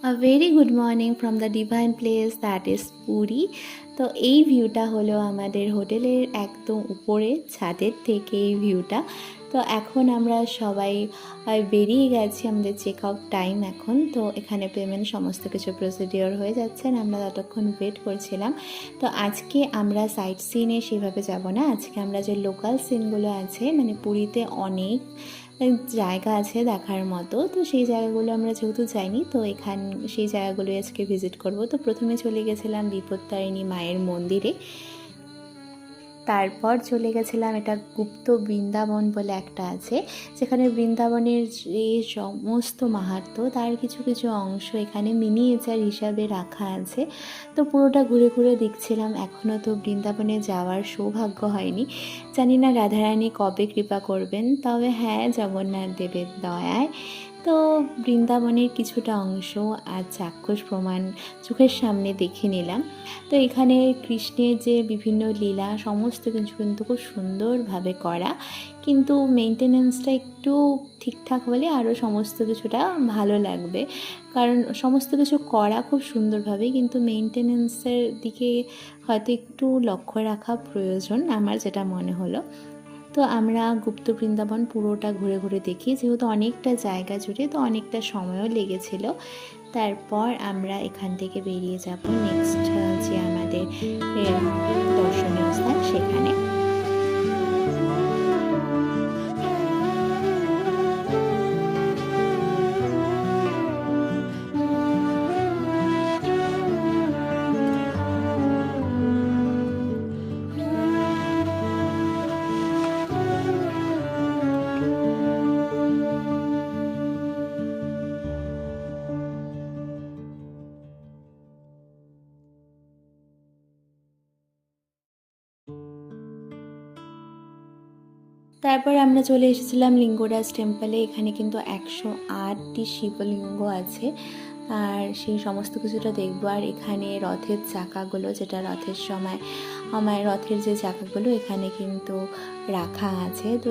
A very good morning from the divine place that is Puri. তো এই ভিউটা হলো আমাদের হোটেলের একদম উপরে ছাদের থেকে এই ভিউটা। তো এখন আমরা সবাই বেরিয়ে গেছি, আমাদের চেক আউট টাইম এখন। তো এখানে পেমেন্ট সমস্ত কিছু প্রসিডিওর হয়ে যাচ্ছে, আমরা ততক্ষণ ওয়েট করছিলাম। তো আজকে আমরা সাইট সিনে সেভাবে যাব না, আজকে আমরা যে লোকাল সিনগুলো আছে, মানে পুরীতে অনেক জায়গা আছে দেখার মতো, তো সেই জায়গাগুলো আমরা যেহেতু যাইনি, তো সেই জায়গাগুলো আজকে ভিজিট করব। তো প্রথমে চলে গেছিলাম বিপত্তারিণী মায়ের মন্দিরে, তারপর চলে গেছিলাম এটা গুপ্ত বৃন্দাবন বলে একটা আছে, যেখানে বৃন্দাবনের যে সমস্ত মাহাত্ম্য তার কিছু কিছু অংশ এখানে মিনিয়েচার হিসাবে রাখা আছে। তো পুরোটা ঘুরে ঘুরে দেখছিলাম। এখনও তো বৃন্দাবনে যাওয়ার সৌভাগ্য হয়নি, জানি না রাধারানী কবে কৃপা করবেন, তবে হ্যাঁ, জগন্নাথ দেবের দয়ায় তো বৃন্দাবনের কিছুটা অংশ আর চাক্ষুষ প্রমাণ চোখের সামনে দেখে নিলাম। তো এখানে কৃষ্ণের যে বিভিন্ন লীলা সমস্ত কিছু কিন্তু খুব সুন্দরভাবে করা, কিন্তু মেনটেনেন্সটা একটু ঠিকঠাক হলে আরও সমস্ত কিছুটা ভালো লাগবে। কারণ সমস্ত কিছু করা খুব সুন্দরভাবে, কিন্তু মেনটেনেন্সের দিকে হয়তো একটু লক্ষ্য রাখা প্রয়োজন, আমার যেটা মনে হলো। তো আমরা গুপ্ত বৃন্দাবন পুরোটা ঘুরে ঘুরে দেখি, যেহেতু অনেকটা জায়গা জুড়ে, তো অনেকটা সময়ও লেগেছিল। তারপর আমরা এখান থেকে বেরিয়ে যাব নেক্সট যে আমাদের দর্শনীয় স্থান সেখানে। তারপর আমরা চলে এসেছিলাম লিঙ্গরাজ টেম্পলে। এখানে কিন্তু 108টি শিবলিঙ্গ আছে, আর সেই সমস্ত কিছুটা দেখবো। আর এখানে রথের চাকাগুলো, যেটা রথের সময় রথের যে চাকাগুলো এখানে কিন্তু রাখা আছে। তো